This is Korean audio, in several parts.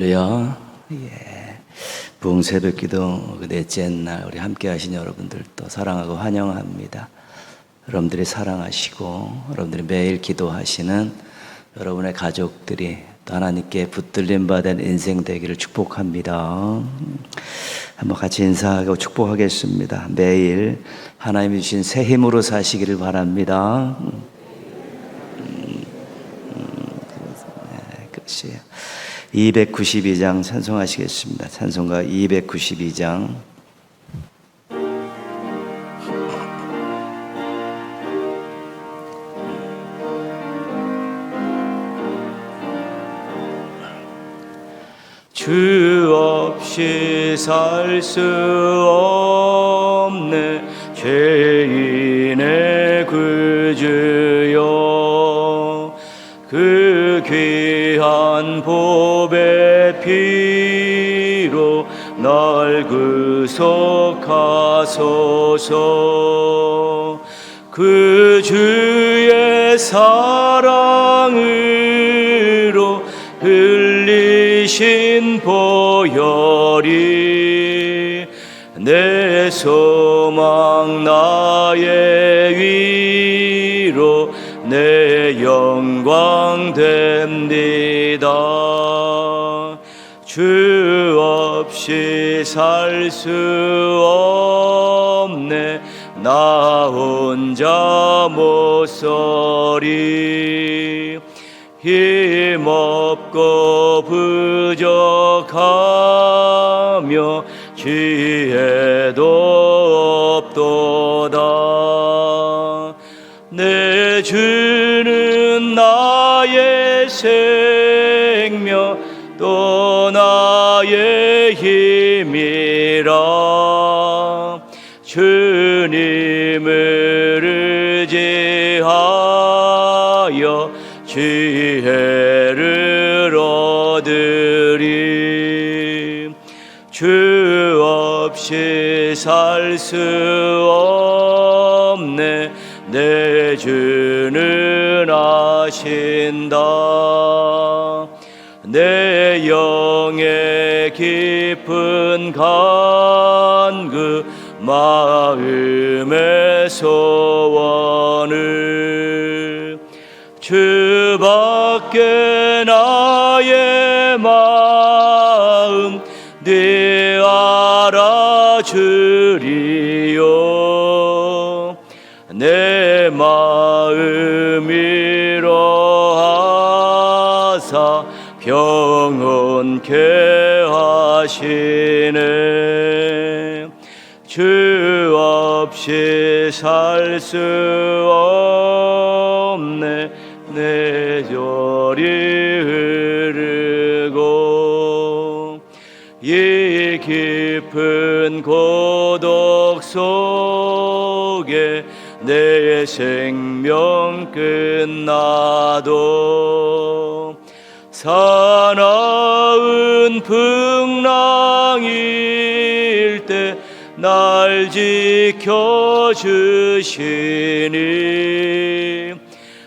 할렐루야. 부흥 새벽기도 그 넷째 날 우리 함께 하신 여러분들도 사랑하고 환영합니다. 여러분들이 사랑하시고 여러분들이 매일 기도하시는 여러분의 가족들이 또 하나님께 붙들림 받은 인생 되기를 축복합니다. 한번 같이 인사하고 축복하겠습니다. 매일 하나님이 주신 새 힘으로 사시기를 바랍니다. 그렇지. 292장 찬송하시겠습니다. 찬송가 292장. 주 없이 살 수 없네 죄인의 구주여, 그 귀한 보배 피로 날 구속하소서. 그 주의 사랑으로 흘리신 보혈이 내 소망 나의 위로 내 영광 됩니다. 주 없이 살 수 없네 나 혼자 못 서리. 힘없고 부족하며 지혜도 없도다. 내 주는 나의 생명 또 나의 힘이라. 주님을 의지하여 지혜를 얻으리. 주 없이 살 수 없네 내 주는 아신다. 내 영의 깊은 간구 마음의 소원을 주밖에 나의 마음 네 알아주리요. 내 마음 위로하사 평온케 하시네. 주 없이 살 수 없네 내 절이 흐르고. 이 깊은 고독 속에 내 생명 끝나도 사나운 풍랑일 때 날 지켜주시니.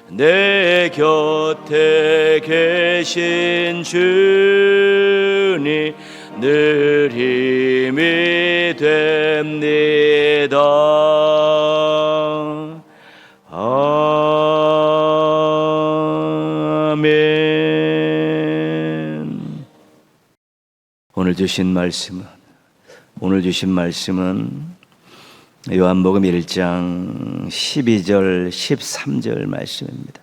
내 곁에 계신 주니 늘 힘이 됩니다. 아멘. 오늘 주신 말씀은 요한복음 1장 12절 13절 말씀입니다.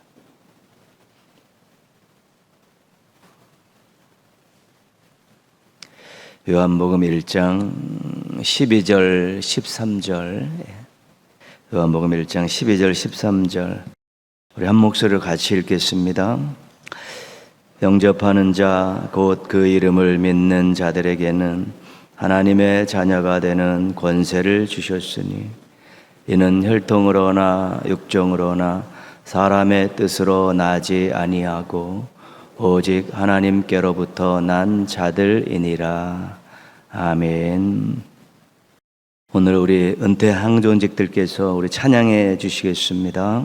요한복음 1장 12절 13절. 요한복음 1장 12절 13절 우리 한 목소리로 같이 읽겠습니다. 영접하는 자 곧 그 이름을 믿는 자들에게는 하나님의 자녀가 되는 권세를 주셨으니 이는 혈통으로나 육정으로나 사람의 뜻으로 나지 아니하고 오직 하나님께로부터 난 자들이니라. 아멘. 오늘 우리 은퇴 항존직들께서 우리 찬양해 주시겠습니다.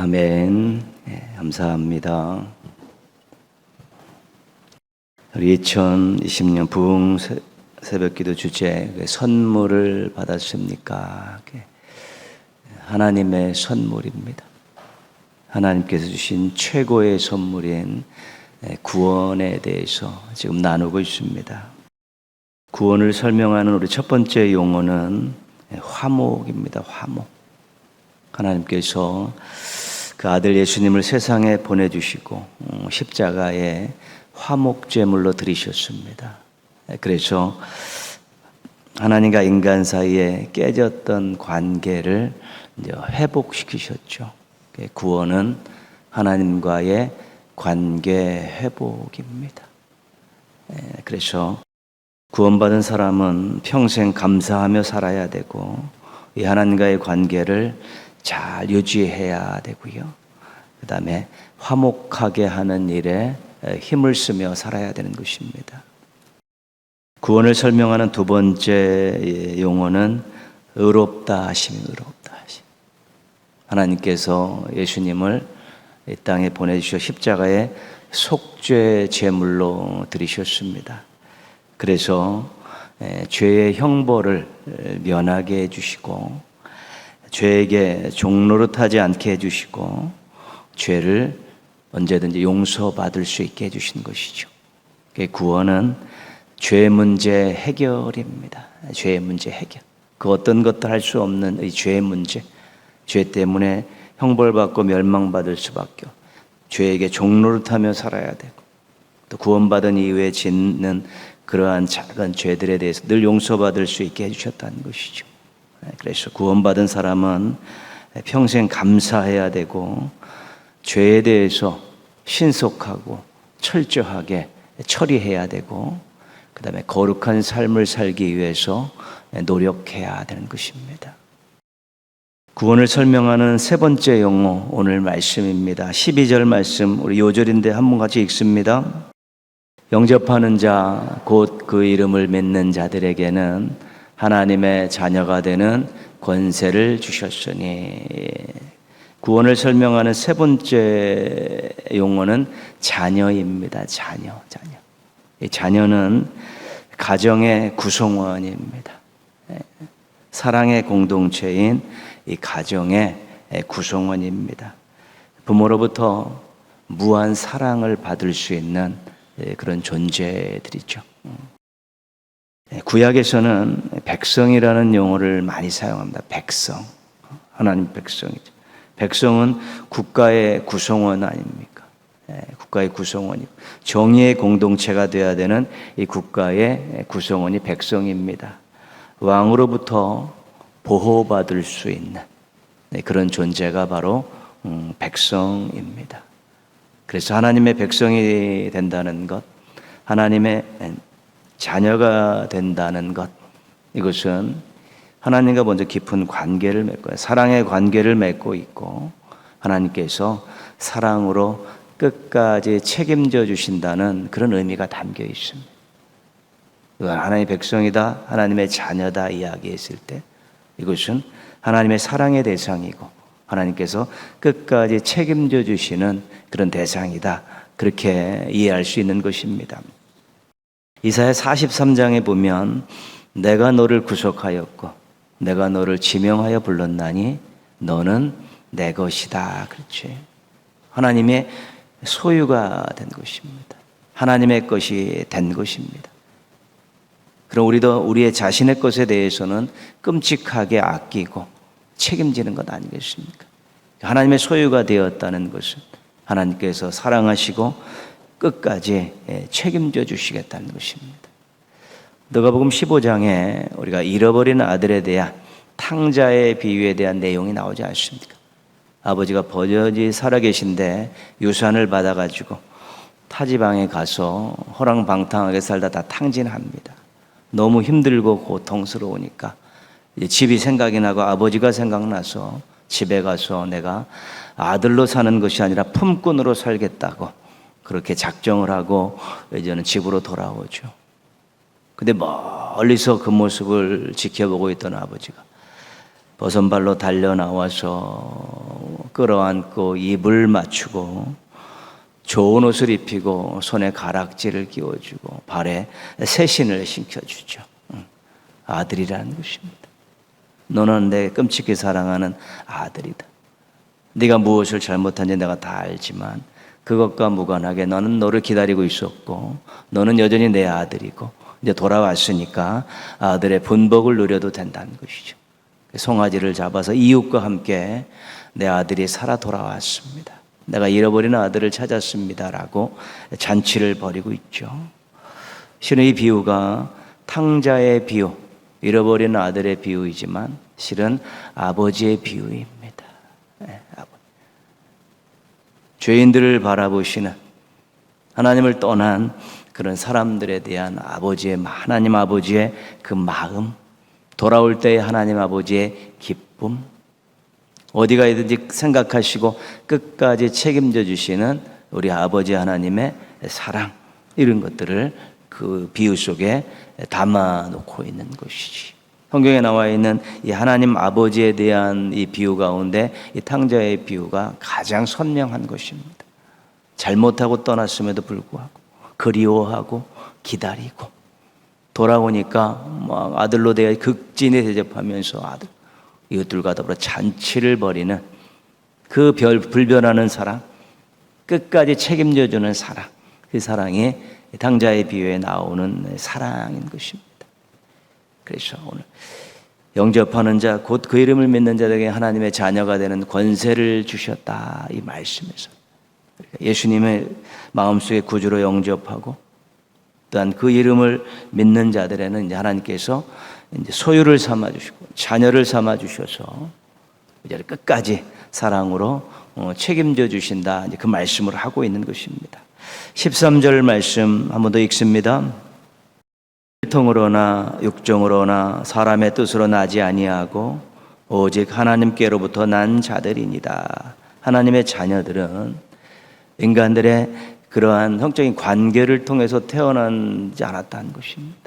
아멘. 네, 감사합니다. 우리 2020년 부흥 새벽기도 주제 선물을 받았습니까? 하나님의 선물입니다. 하나님께서 주신 최고의 선물인 구원에 대해서 지금 나누고 있습니다. 구원을 설명하는 우리 첫 번째 용어는 화목입니다. 화목. 하나님께서 그 아들 예수님을 세상에 보내주시고 십자가에 화목제물로 드리셨습니다. 그래서 하나님과 인간 사이에 깨졌던 관계를 이제 회복시키셨죠. 구원은 하나님과의 관계 회복입니다. 그래서 구원받은 사람은 평생 감사하며 살아야 되고 이 하나님과의 관계를 잘 유지해야 되고요. 그 다음에 화목하게 하는 일에 힘을 쓰며 살아야 되는 것입니다. 구원을 설명하는 두 번째 용어는 의롭다 하심입니다. 의롭다 하심. 하나님께서 예수님을 이 땅에 보내주셔 십자가에 속죄 제물로 드리셨습니다. 그래서 죄의 형벌을 면하게 해주시고 죄에게 종노릇하지 않게 해주시고 죄를 언제든지 용서받을 수 있게 해주신 것이죠. 구원은 죄 문제 해결입니다. 죄의 문제 해결. 그 어떤 것도 할 수 없는 이 죄의 문제, 죄 때문에 형벌받고 멸망받을 수밖에 없고 죄에게 종노릇하며 살아야 되고 또 구원받은 이후에 짓는 그러한 작은 죄들에 대해서 늘 용서받을 수 있게 해주셨다는 것이죠. 그래서 구원받은 사람은 평생 감사해야 되고 죄에 대해서 신속하고 철저하게 처리해야 되고 그 다음에 거룩한 삶을 살기 위해서 노력해야 되는 것입니다. 구원을 설명하는 세 번째 용어 오늘 말씀입니다. 12절 말씀 우리 요절인데 한번 같이 읽습니다. 영접하는 자 곧 그 이름을 믿는 자들에게는 하나님의 자녀가 되는 권세를 주셨으니. 구원을 설명하는 세 번째 용어는 자녀입니다. 자녀. 이 자녀는 가정의 구성원입니다. 사랑의 공동체인 이 가정의 구성원입니다. 부모로부터 무한 사랑을 받을 수 있는 그런 존재들이죠. 구약에서는 백성이라는 용어를 많이 사용합니다. 백성. 하나님 백성이죠. 백성은 국가의 구성원 아닙니까? 국가의 구성원이고 정의의 공동체가 되어야 되는 이 국가의 구성원이 백성입니다. 왕으로부터 보호받을 수 있는 그런 존재가 바로 백성입니다. 그래서 하나님의 백성이 된다는 것, 하나님의 자녀가 된다는 것, 이것은 하나님과 먼저 깊은 관계를 맺고 사랑의 관계를 맺고 있고 하나님께서 사랑으로 끝까지 책임져 주신다는 그런 의미가 담겨 있습니다. 하나님의 백성이다, 하나님의 자녀다 이야기했을 때 이것은 하나님의 사랑의 대상이고 하나님께서 끝까지 책임져 주시는 그런 대상이다, 그렇게 이해할 수 있는 것입니다. 이사야 43장에 보면 내가 너를 구속하였고 내가 너를 지명하여 불렀나니 너는 내 것이다, 그렇지. 하나님의 소유가 된 것입니다. 하나님의 것이 된 것입니다. 그럼 우리도 우리의 자신의 것에 대해서는 끔찍하게 아끼고 책임지는 것 아니겠습니까? 하나님의 소유가 되었다는 것은 하나님께서 사랑하시고 끝까지 책임져 주시겠다는 것입니다. 누가복음 15장에 우리가 잃어버린 아들에 대한 탕자의 비유에 대한 내용이 나오지 않습니까? 아버지가 버젓이 살아계신데 유산을 받아가지고 타지방에 가서 호랑방탕하게 살다 다 탕진합니다. 너무 힘들고 고통스러우니까 집이 생각이 나고 아버지가 생각나서 집에 가서 내가 아들로 사는 것이 아니라 품꾼으로 살겠다고 그렇게 작정을 하고 이제는 집으로 돌아오죠. 근데 멀리서 그 모습을 지켜보고 있던 아버지가 버선발로 달려 나와서 끌어안고 입을 맞추고 좋은 옷을 입히고 손에 가락지를 끼워주고 발에 새신을 신겨주죠. 아들이라는 것입니다. 너는 내 끔찍히 사랑하는 아들이다. 네가 무엇을 잘못한지 내가 다 알지만 그것과 무관하게 너는 너를 기다리고 있었고 너는 여전히 내 아들이고 이제 돌아왔으니까 아들의 분복을 누려도 된다는 것이죠. 송아지를 잡아서 이웃과 함께 내 아들이 살아 돌아왔습니다. 내가 잃어버린 아들을 찾았습니다라고 잔치를 벌이고 있죠. 실은 이 비유가 탕자의 비유, 잃어버린 아들의 비유이지만 실은 아버지의 비유입니다. 죄인들을 바라보시는 하나님을 떠난 그런 사람들에 대한 하나님 아버지의 그 마음, 돌아올 때의 하나님 아버지의 기쁨, 어디가 있든지 생각하시고 끝까지 책임져 주시는 우리 아버지 하나님의 사랑, 이런 것들을 그 비유 속에 담아 놓고 있는 것이지. 성경에 나와 있는 이 하나님 아버지에 대한 이 비유 가운데 이 탕자의 비유가 가장 선명한 것입니다. 잘못하고 떠났음에도 불구하고 그리워하고 기다리고 돌아오니까 막 아들로 대해 극진히 대접하면서 아들 이웃들과 더불어 잔치를 벌이는 그 불변하는 사랑, 끝까지 책임져주는 사랑, 그 사랑이 탕자의 비유에 나오는 사랑인 것입니다. 그래서 오늘 영접하는 자, 곧 그 이름을 믿는 자들에게 하나님의 자녀가 되는 권세를 주셨다, 이 말씀에서 예수님의 마음속에 구주로 영접하고 또한 그 이름을 믿는 자들에는 이제 하나님께서 이제 소유를 삼아 주시고 자녀를 삼아 주셔서 이제 끝까지 사랑으로 책임져 주신다, 이제 그 말씀을 하고 있는 것입니다. 13절 말씀 한 번 더 읽습니다. 혈통으로나 육정으로나 사람의 뜻으로 나지 아니하고 오직 하나님께로부터 난 자들이니라. 하나님의 자녀들은 인간들의 그러한 성적인 관계를 통해서 태어나지 않았다는 것입니다.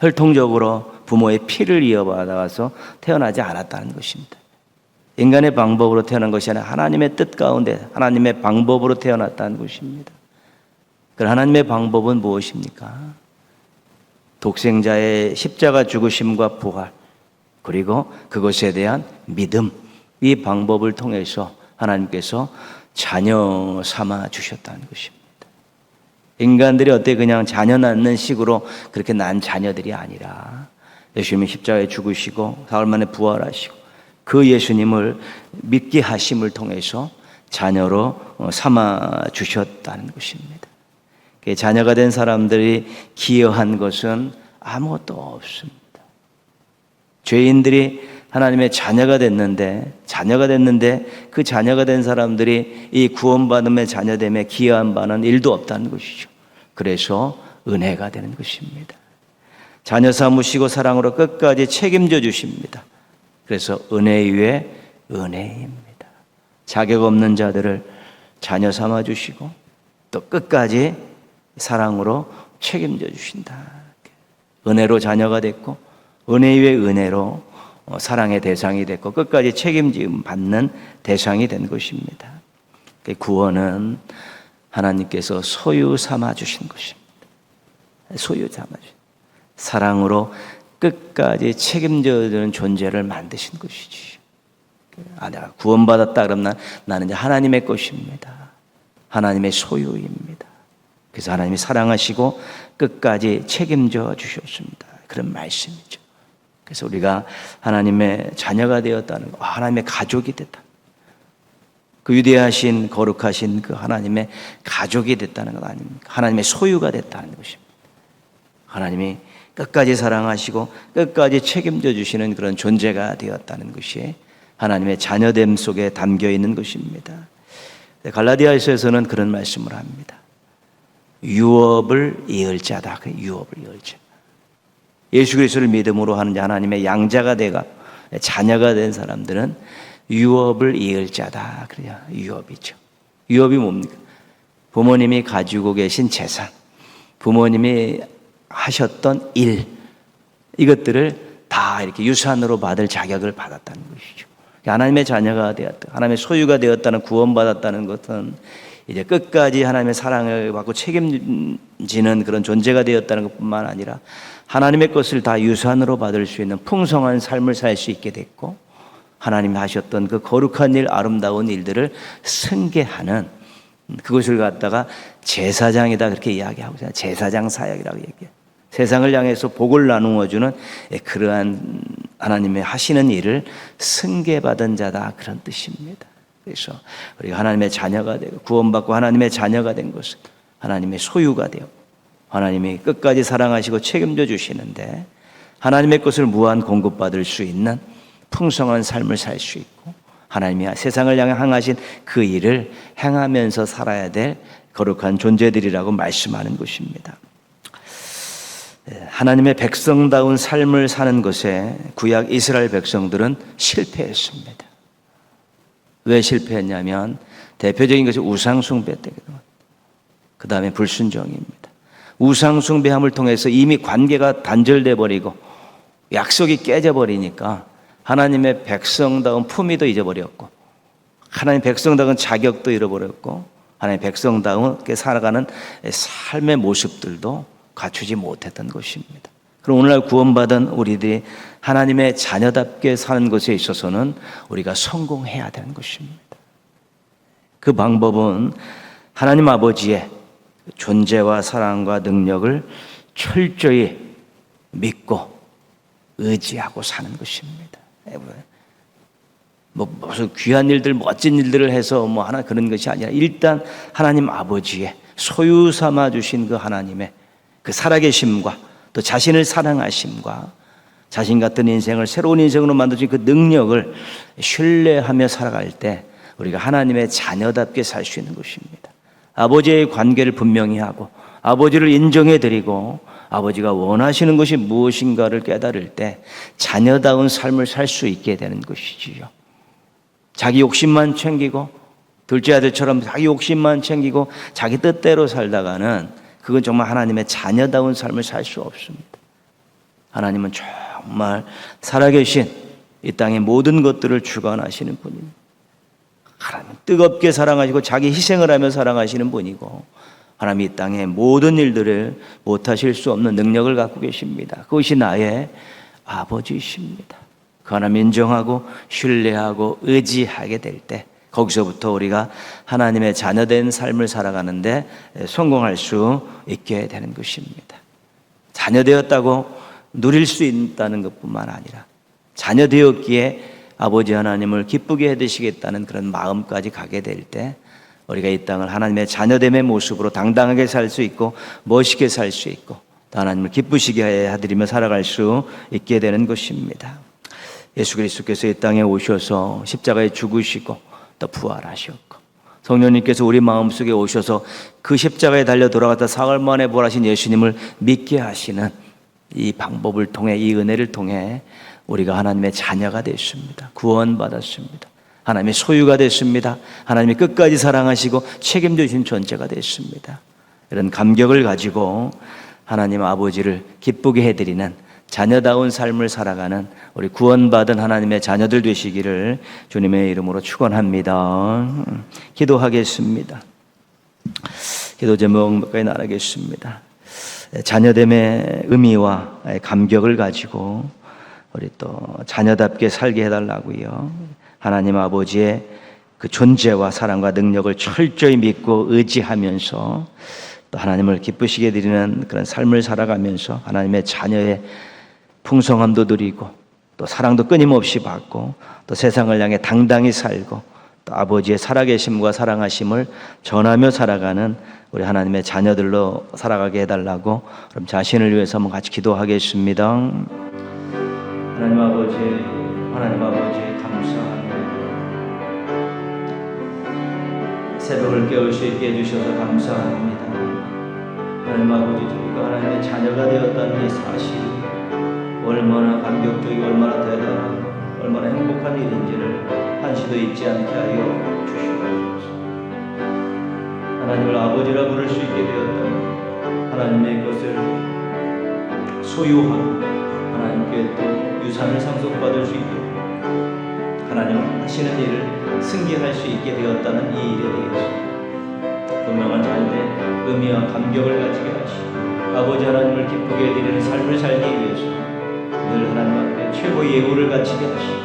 혈통적으로 부모의 피를 이어받아서 태어나지 않았다는 것입니다. 인간의 방법으로 태어난 것이 아니라 하나님의 뜻 가운데 하나님의 방법으로 태어났다는 것입니다. 그 하나님의 방법은 무엇입니까? 독생자의 십자가 죽으심과 부활, 그리고 그것에 대한 믿음, 이 방법을 통해서 하나님께서 자녀 삼아 주셨다는 것입니다. 인간들이 어때 그냥 자녀 낳는 식으로 그렇게 난 자녀들이 아니라 예수님이 십자가에 죽으시고 사흘 만에 부활하시고 그 예수님을 믿게 하심을 통해서 자녀로 삼아 주셨다는 것입니다. 자녀가 된 사람들이 기여한 것은 아무것도 없습니다. 죄인들이 하나님의 자녀가 됐는데 그 자녀가 된 사람들이 이 구원받음의 자녀됨에 기여한 바는 일도 없다는 것이죠. 그래서 은혜가 되는 것입니다. 자녀 삼으시고 사랑으로 끝까지 책임져 주십니다. 그래서 은혜 위에 은혜입니다. 자격 없는 자들을 자녀 삼아 주시고 또 끝까지 사랑으로 책임져 주신다. 은혜로 자녀가 됐고 은혜 위에 은혜로 사랑의 대상이 됐고 끝까지 책임짐 받는 대상이 된 것입니다. 구원은 하나님께서 소유 삼아 주신 것입니다. 소유 삼아 주신 사랑으로 끝까지 책임져 주는 존재를 만드신 것이지. 내가 구원받았다 그러면 나는 이제 하나님의 것입니다. 하나님의 소유입니다. 그래서 하나님이 사랑하시고 끝까지 책임져 주셨습니다. 그런 말씀이죠. 그래서 우리가 하나님의 자녀가 되었다는 것, 하나님의 가족이 됐다. 그 위대하신 거룩하신 그 하나님의 가족이 됐다는 것 아닙니까? 하나님의 소유가 됐다는 것입니다. 하나님이 끝까지 사랑하시고 끝까지 책임져 주시는 그런 존재가 되었다는 것이 하나님의 자녀됨 속에 담겨 있는 것입니다. 갈라디아서에서는 그런 말씀을 합니다. 유업을 이을 자다. 그 유업을 이을 자. 예수 그리스도를 믿음으로 하는 하나님의 양자가 되가 자녀가 된 사람들은 유업을 이을 자다. 그래요. 유업이죠. 유업이 뭡니까? 부모님이 가지고 계신 재산, 부모님이 하셨던 일, 이것들을 다 이렇게 유산으로 받을 자격을 받았다는 것이죠. 하나님의 자녀가 되었다, 하나님의 소유가 되었다는, 구원받았다는 것은 이제 끝까지 하나님의 사랑을 받고 책임지는 그런 존재가 되었다는 것뿐만 아니라 하나님의 것을 다 유산으로 받을 수 있는 풍성한 삶을 살 수 있게 됐고, 하나님이 하셨던 그 거룩한 일, 아름다운 일들을 승계하는, 그것을 갖다가 제사장이다 그렇게 이야기하고 있어요. 제사장 사역이라고 얘기해요. 세상을 향해서 복을 나누어주는 그러한 하나님의 하시는 일을 승계받은 자다, 그런 뜻입니다. 그래서 우리가 하나님의 자녀가 되고 구원받고 하나님의 자녀가 된 것은 하나님의 소유가 되고 하나님이 끝까지 사랑하시고 책임져 주시는데, 하나님의 것을 무한 공급받을 수 있는 풍성한 삶을 살 수 있고, 하나님이 세상을 향해 행하신 그 일을 행하면서 살아야 될 거룩한 존재들이라고 말씀하는 것입니다. 하나님의 백성다운 삶을 사는 것에 구약 이스라엘 백성들은 실패했습니다. 왜 실패했냐면 대표적인 것이 우상숭배 때거든요. 그 다음에 불순종입니다. 우상숭배함을 통해서 이미 관계가 단절돼 버리고 약속이 깨져 버리니까 하나님의 백성다운 품위도 잊어버렸고, 하나님의 백성다운 자격도 잃어버렸고, 하나님의 백성다운게 살아가는 삶의 모습들도 갖추지 못했던 것입니다. 그럼 오늘날 구원받은 우리들이 하나님의 자녀답게 사는 것에 있어서는 우리가 성공해야 되는 것입니다. 그 방법은 하나님 아버지의 존재와 사랑과 능력을 철저히 믿고 의지하고 사는 것입니다. 무슨 귀한 일들, 멋진 일들을 해서 하나 그런 것이 아니라, 일단 하나님 아버지의 소유 삼아 주신 그 하나님의 그 살아계심과 또 자신을 사랑하심과 자신 같은 인생을 새로운 인생으로 만들어진 그 능력을 신뢰하며 살아갈 때 우리가 하나님의 자녀답게 살 수 있는 것입니다. 아버지의 관계를 분명히 하고 아버지를 인정해드리고 아버지가 원하시는 것이 무엇인가를 깨달을 때 자녀다운 삶을 살 수 있게 되는 것이지요. 자기 욕심만 챙기고 둘째 아들처럼 자기 욕심만 챙기고 자기 뜻대로 살다가는 그건 정말 하나님의 자녀다운 삶을 살 수 없습니다. 하나님은 정말 살아계신 이 땅의 모든 것들을 주관하시는 분입니다. 하나님은 뜨겁게 사랑하시고 자기 희생을 하며 사랑하시는 분이고, 하나님 이 땅의 모든 일들을 못하실 수 없는 능력을 갖고 계십니다. 그것이 나의 아버지이십니다. 그 하나님 인정하고 신뢰하고 의지하게 될 때 거기서부터 우리가 하나님의 자녀된 삶을 살아가는데 성공할 수 있게 되는 것입니다. 자녀되었다고 누릴 수 있다는 것뿐만 아니라 자녀되었기에 아버지 하나님을 기쁘게 해드시겠다는 그런 마음까지 가게 될 때 우리가 이 땅을 하나님의 자녀됨의 모습으로 당당하게 살 수 있고 멋있게 살 수 있고 또 하나님을 기쁘시게 해드리며 살아갈 수 있게 되는 것입니다. 예수 그리스도께서 이 땅에 오셔서 십자가에 죽으시고 또 부활하셨고 성령님께서 우리 마음속에 오셔서 그 십자가에 달려 돌아갔다 사흘 만에 부활하신 예수님을 믿게 하시는 이 방법을 통해, 이 은혜를 통해 우리가 하나님의 자녀가 됐습니다. 구원받았습니다. 하나님의 소유가 됐습니다. 하나님이 끝까지 사랑하시고 책임지신 존재가 됐습니다. 이런 감격을 가지고 하나님 아버지를 기쁘게 해드리는 자녀다운 삶을 살아가는 우리 구원받은 하나님의 자녀들 되시기를 주님의 이름으로 축원합니다. 기도하겠습니다. 기도 제목 몇 가지 나누겠습니다. 자녀됨의 의미와 감격을 가지고 우리 또 자녀답게 살게 해달라고요. 하나님 아버지의 그 존재와 사랑과 능력을 철저히 믿고 의지하면서 또 하나님을 기쁘시게 드리는 그런 삶을 살아가면서 하나님의 자녀의 풍성함도 누리고 또 사랑도 끊임없이 받고 또 세상을 향해 당당히 살고 또 아버지의 살아계심과 사랑하심을 전하며 살아가는 우리 하나님의 자녀들로 살아가게 해달라고 그럼 자신을 위해서 한번 같이 기도하겠습니다. 하나님 아버지 감사합니다. 새벽을 깨울 수 있게 해주셔서 감사합니다. 하나님 아버지, 저희가 하나님의 자녀가 되었다는 이 사실이 얼마나 감격적이고 얼마나 대단하고 얼마나 행복한 일인지를 한시도 잊지 않게 하여 주시옵소서. 하나님을 아버지라 부를 수 있게 되었다면 하나님의 것을 소유하고 하나님께 또 유산을 상속받을 수 있게 하나님 하시는 일을 승계할 수 있게 되었다는 이 일에 대해서 분명한 삶의 의미와 감격을 가지게 하시고 아버지 하나님을 기쁘게 해드리는 삶을 살기 위해서 늘 하나님 앞에 최고의 예우를 갖추게 하시고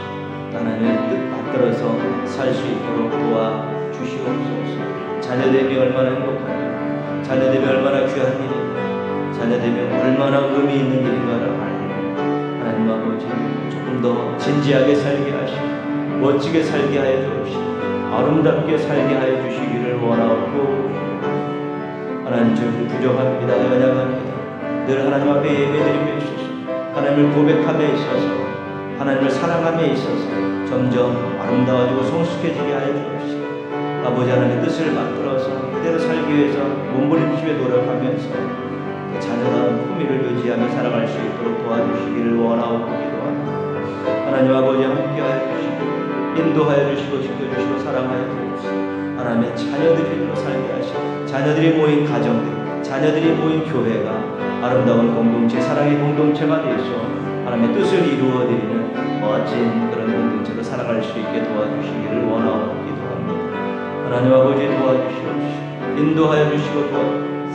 하나님의 뜻 받들어서 살 수 있도록 도와주시옵소서. 자녀됨이 얼마나 행복한가, 자녀됨이 얼마나 귀한 일인가, 자녀됨이 얼마나 의미 있는 일인가를 알고 하나님 아버지 조금 더 진지하게 살게 하시고 멋지게 살게 하여 주시고 아름답게 살게 하여 주시기를 원하옵고 하나님 저희들 부족합니다. 연약합니다. 늘 하나님 앞에 예배드림에 있어서 하나님을 고백함에 있어서 하나님을 사랑함에 있어서 점점 아름다워지고 성숙해지게 하여 주옵시고 아버지 하나님의 뜻을 만들어서 그대로 살기 위해서 몸부림치며 노력하면서 자녀다운 품위를 유지하며 살아갈 수 있도록 도와주시기를 원하옵고 기도합니다. 하나님 아버지 함께하여 주시고 인도하여 주시고 지켜주시고 사랑하여 주옵시고 하나님의 자녀들로 살게 하시고 자녀들이 모인 가정들, 자녀들이 모인 교회가 아름다운 공동체, 사랑의 공동체가 되어서 하나님의 뜻을 이루어드리는 멋진 그런 공동체로 살아갈 수 있게 도와주시기를 원하옵고 기도합니다. 하나님 아버지 도와주시옵시고 인도하여 주시고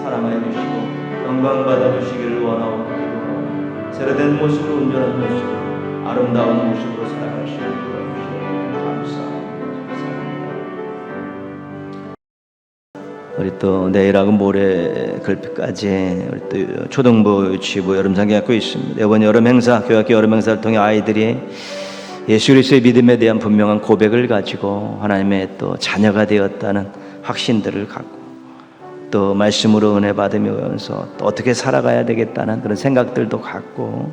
사랑하여 주시고 영광 받아주시기를 원하옵고 기도합니다. 새로된 모습으로 온전한 모습으로 아름다운 모습으로 살아갈 수 있게 도와주시옵소서. 감사합니다. 우리 또 내일하고 모레 글까지 우리 또 초등부, 유치부, 여름상기학교 있습니다. 이번 여름 행사, 교학교 여름 행사를 통해 아이들이 예수 그리스도의 믿음에 대한 분명한 고백을 가지고 하나님의 또 자녀가 되었다는 확신들을 갖고 또 말씀으로 은혜 받으면서 또 어떻게 살아가야 되겠다는 그런 생각들도 갖고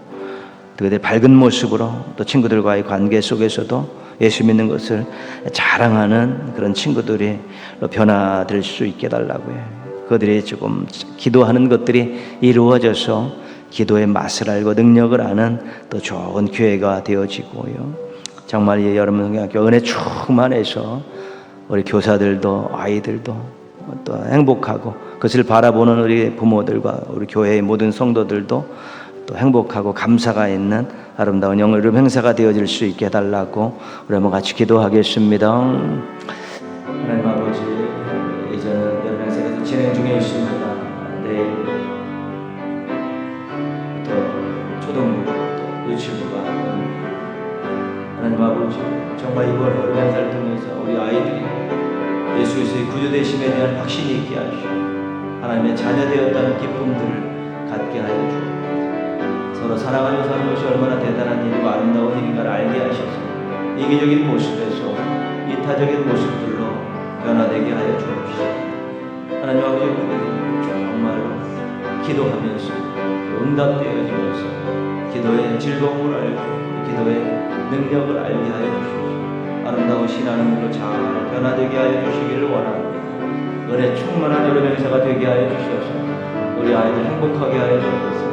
또 그들 밝은 모습으로 또 친구들과의 관계 속에서도 예수 믿는 것을 자랑하는 그런 친구들이 변화될 수 있게 달라고요. 그들이 조금 기도하는 것들이 이루어져서 기도의 맛을 알고 능력을 아는 또 좋은 교회가 되어지고요. 정말 이 여러분학교 은혜 충만해서 우리 교사들도 아이들도 또 행복하고 그것을 바라보는 우리 부모들과 우리 교회의 모든 성도들도 또 행복하고 감사가 있는 아름다운 영여름 행사가 되어질 수 있게 해달라고 우리 한번 같이 기도하겠습니다. 하나님 아버지, 이제는 여름 행사가 진행 중에 있습니다. 내일 또 초등부, 또 유치부가 하나님 아버지 정말 이번 여름 행사를 통해서 우리 아이들이 예수 그리스도의 구주되심에 대한 확신이 있게 하시고 하나님의 자녀 되었다는 기쁨들을 갖게 하여 주옵소서. 서로 사랑하며 사는 것이 얼마나 대단한 일이고 아름다운 일인가를 알게 하셔서 이기적인 모습에서 이타적인 모습들로 변화되게 하여 주옵시고 하나님 아버지 우리들이 정말로 기도하면서 응답되어지면서 기도의 즐거움을 알고 기도의 능력을 알게 하여 주시옵소서. 아름다운 신앙으로 잘 변화되게 하여 주시기를 원합니다. 은혜 충만한 여름 행사가 되게 하여 주셔서 우리 아이들 행복하게 하여 주옵소서.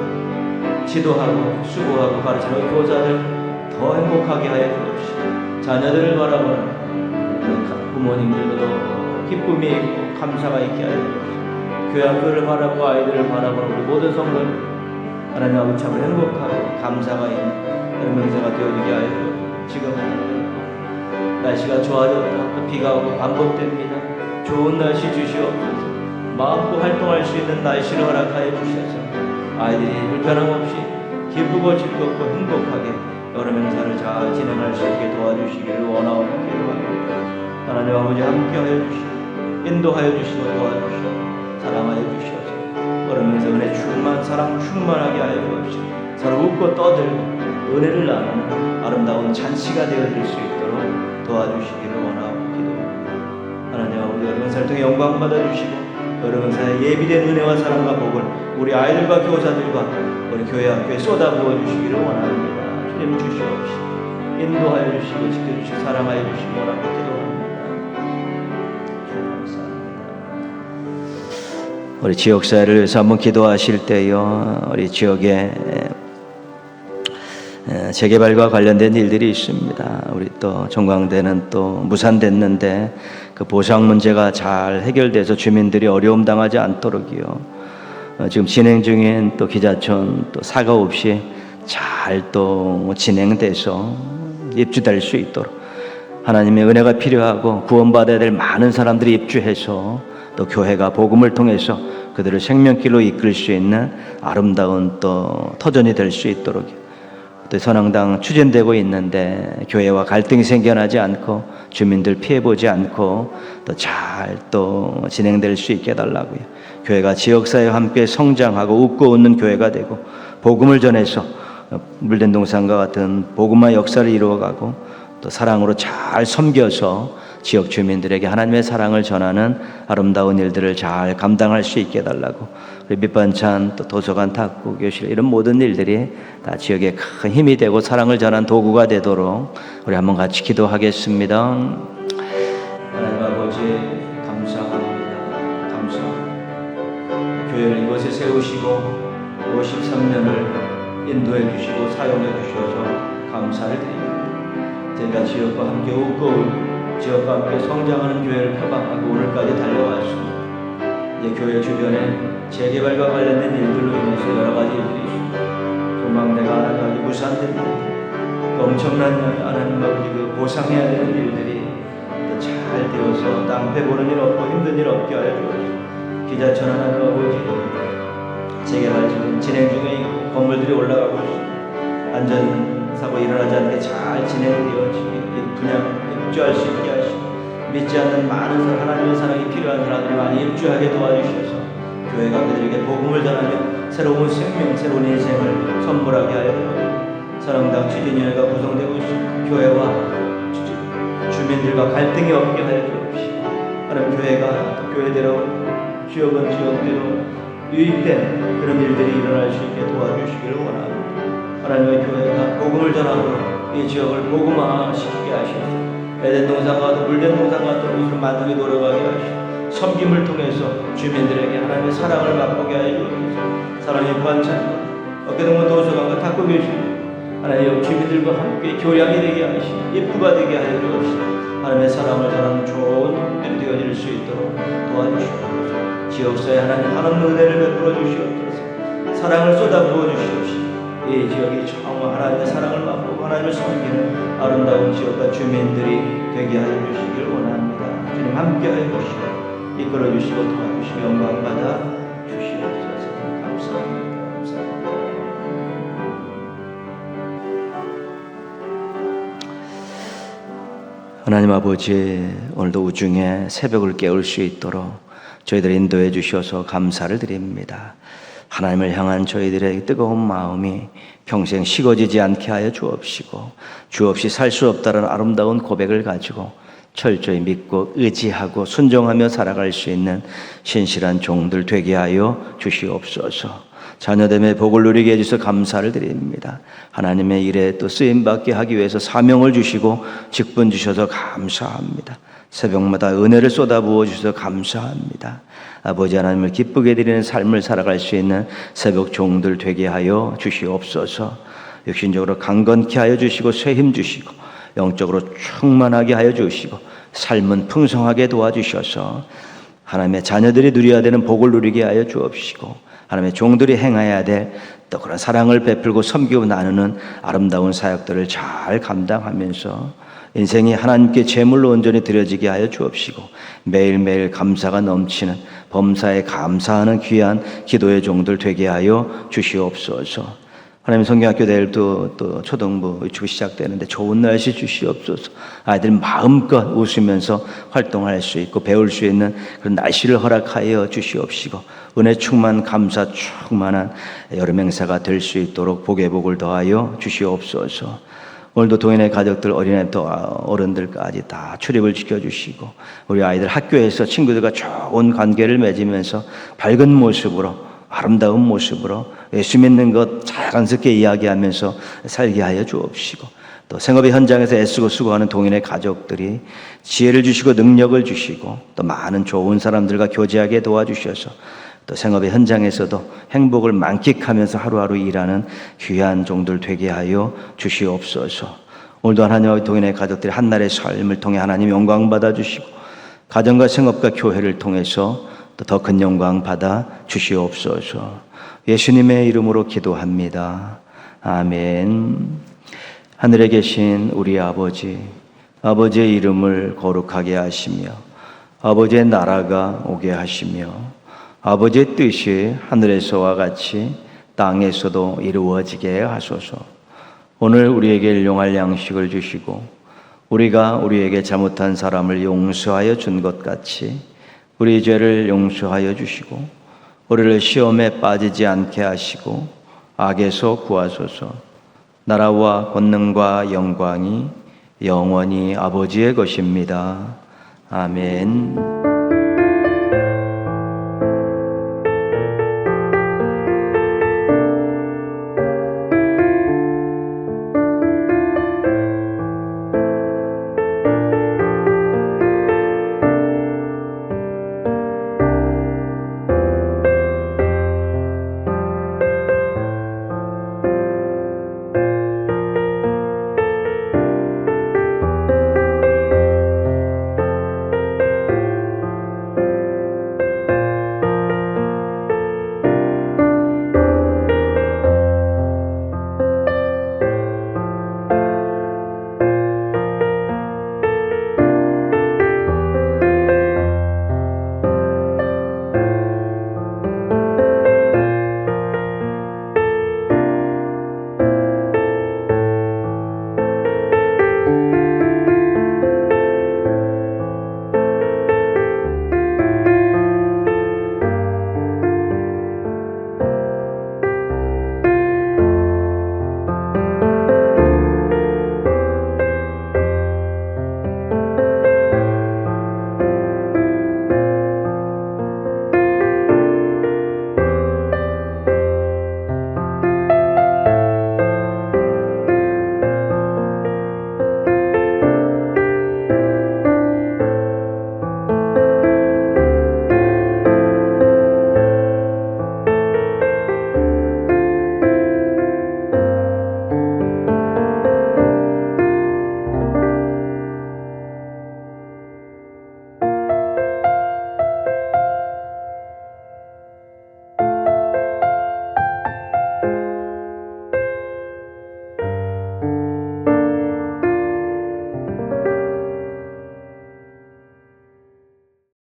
지도하고 수고하고 가르치는 교사들 더 행복하게 하여 주옵시고 자녀들을 바라보는 부모님들도 기쁨이 있고 감사가 있게 하여 주옵시고 교양교를 바라보고 아이들을 바라보는 우리 모든 성도들 하나님 아버지 참 행복하고 감사가 있는 여름 행사가 되어지게 하여 주옵소서. 지금 날씨가 좋아졌다 또 비가 오고 반복됩니다. 좋은 날씨 주시옵소서. 마음껏 활동할 수 있는 날씨를 허락하여 주셔서 아이들이 불편함 없이 기쁘고 즐겁고 행복하게 여름 행사를 잘 진행할 수 있게 도와주시기를 원하옵고 기도합니다. 하나님 아버지 함께하여 주시고 인도하여 주시고 도와주시고 사랑하여 주셔서 여름 행사 은혜 충만 사랑 충만하게 하여 주옵시고 서로 웃고 떠들고 은혜를 나누는 아름다운 잔치가 되어질 수 있도록 도와주시기를 원하옵고 기도합니다. 하나님 아버지 여름 행사를 통해 영광 받아주시고 여름 행사에 예비된 은혜와 사랑과 복을 우리 아이들과 교사들과 우리 교회 학교에 쏟아부어 주시기를 원합니다. 주님 주시옵시고 인도하여 주시고 지켜주시고 사랑하여 주시고 원하고 기도합니다. 감사합니다. 우리 지역사회를 위해서 한번 기도하실 때요 우리 지역에 재개발과 관련된 일들이 있습니다. 우리 또 종강대는 또 무산됐는데 그 보상 문제가 잘 해결돼서 주민들이 어려움 당하지 않도록이요. 지금 진행 중인 또 기자촌 또 사고 없이 잘 또 진행돼서 입주될 수 있도록 하나님의 은혜가 필요하고 구원받아야 될 많은 사람들이 입주해서 또 교회가 복음을 통해서 그들을 생명길로 이끌 수 있는 아름다운 또 터전이 될 수 있도록 또 선앙당 추진되고 있는데 교회와 갈등이 생겨나지 않고 주민들 피해보지 않고 또 잘 또 진행될 수 있게 해달라고요. 교회가 지역사회와 함께 성장하고 웃고 웃는 교회가 되고 복음을 전해서 물된 동산과 같은 복음화 역사를 이루어가고 또 사랑으로 잘 섬겨서 지역 주민들에게 하나님의 사랑을 전하는 아름다운 일들을 잘 감당할 수 있게 해달라고, 우리 밑반찬 또 도서관 탁구 교실 이런 모든 일들이 다 지역에 큰 힘이 되고 사랑을 전하는 도구가 되도록 우리 한번 같이 기도하겠습니다. 하나님 아버지 감사합니다. 감사합니다. 교회를 이곳에 세우시고 53년을 인도해 주시고 사용해 주셔서 감사를 드립니다. 제가 지역과 함께 웃고 울고 지역과 함께 성장하는 교회를 표방하고 오늘까지 달려왔습니다. 이제 교회 주변에 재개발과 관련된 일들로 인해서 여러 가지 일들이 있습니다. 조망대가 하나님 무산됩니다. 엄청난 하나님 아버지 그 보상해야 되는 일들이 잘 되어서 낭패 보는 일 없고 힘든 일 없게 하여 주옵소서. 기자촌 하나님 아버지 재개발 지금 진행 중에 있고 건물들이 올라가고 있습니다. 안전사고 일어나지 않게 잘 진행되어지기 분양 입주할 수 있게 하시고 믿지 않는 많은 사람, 하나님의 사랑이 필요한 사람들이 많이 입주하게 도와주셔서 교회가 그들에게 복음을 전하며 새로운 생명, 새로운 인생을 선물하게 하여 주옵소서. 사랑당 추진위원회가 구성되고 있습니다. 교회와 주민들과 갈등이 없게 하여 주옵시고 하나님 교회가 교회대로 지역은 지역대로 유입된 그런 일들이 일어날 수 있게 도와주시기를 원합니다. 하나님의 교회가 복음을 전함으로 이 지역을 복음화시키게 하시옵소서. 에덴 동산과 물된 동산과 같은 곳을 만들게 노력하게 하시고 섬김을 통해서 주민들에게 하나님의 사랑을 맛보게 하여 주옵소서. 사랑의 반찬 어깨동문 도서관과 탁구 교실 하나님 주민들과 함께 교양이 되게 하시고 입구가 되게 하여 주옵시고 하나님의 사랑을 전하는 좋은 일이 되어질 수 있도록 도와주시옵소서. 지역사회 하나님 하나님 은혜를 베풀어 주시옵소서. 사랑을 쏟아부어 주시옵시고 이 지역이 정말 하나님의 사랑을 맛보고 하나님을 섬기는 아름다운 지역과 주민들이 되게 하여 주시길 원합니다. 주님 함께 하여 주시고 이끌어 주시고 도와주시며 영광 받아 주시옵소서. 감사합니다. 감사합니다. 하나님 아버지, 오늘도 우중에 새벽을 깨울 수 있도록 저희들 인도해 주셔서 감사를 드립니다. 하나님을 향한 저희들의 뜨거운 마음이 평생 식어지지 않게 하여 주옵시고 주 없이 살 수 없다는 아름다운 고백을 가지고 철저히 믿고 의지하고 순종하며 살아갈 수 있는 신실한 종들 되게 하여 주시옵소서. 자녀됨의 복을 누리게 해주셔서 감사를 드립니다. 하나님의 일에 또 쓰임받게 하기 위해서 사명을 주시고 직분 주셔서 감사합니다. 새벽마다 은혜를 쏟아부어 주셔서 감사합니다. 아버지 하나님을 기쁘게 드리는 삶을 살아갈 수 있는 새벽 종들 되게 하여 주시옵소서. 육신적으로 강건케 하여 주시고 쇠힘 주시고 영적으로 충만하게 하여 주시고 삶은 풍성하게 도와주셔서 하나님의 자녀들이 누려야 되는 복을 누리게 하여 주옵시고 하나님의 종들이 행해야 될 또 그런 사랑을 베풀고 섬기고 나누는 아름다운 사역들을 잘 감당하면서 인생이 하나님께 제물로 온전히 드려지게 하여 주옵시고 매일매일 감사가 넘치는 범사에 감사하는 귀한 기도의 종들 되게 하여 주시옵소서. 하나님 성경학교 내일 또 초등부 유치부 시작되는데 좋은 날씨 주시옵소서. 아이들 마음껏 웃으면서 활동할 수 있고 배울 수 있는 그런 날씨를 허락하여 주시옵시고 은혜 충만 감사 충만한 여름 행사가 될 수 있도록 복의 복을 더하여 주시옵소서. 오늘도 동인의 가족들 어린애부터 어른들까지 다 출입을 지켜주시고 우리 아이들 학교에서 친구들과 좋은 관계를 맺으면서 밝은 모습으로 아름다운 모습으로 예수 믿는 것 자연스럽게 이야기하면서 살게 하여 주옵시고 또 생업의 현장에서 애쓰고 수고하는 동인의 가족들이 지혜를 주시고 능력을 주시고 또 많은 좋은 사람들과 교제하게 도와주셔서 또 생업의 현장에서도 행복을 만끽하면서 하루하루 일하는 귀한 종들 되게 하여 주시옵소서. 오늘도 하나님의 동인의 가족들이 한날의 삶을 통해 하나님 영광 받아주시고 가정과 생업과 교회를 통해서 더 큰 영광 받아 주시옵소서. 예수님의 이름으로 기도합니다. 아멘. 하늘에 계신 우리 아버지, 아버지의 이름을 거룩하게 하시며 아버지의 나라가 오게 하시며 아버지의 뜻이 하늘에서와 같이 땅에서도 이루어지게 하소서. 오늘 우리에게 일용할 양식을 주시고 우리가 우리에게 잘못한 사람을 용서하여 준 것 같이 우리 죄를 용서하여 주시고 우리를 시험에 빠지지 않게 하시고 악에서 구하소서. 나라와 권능과 영광이 영원히 아버지의 것입니다. 아멘.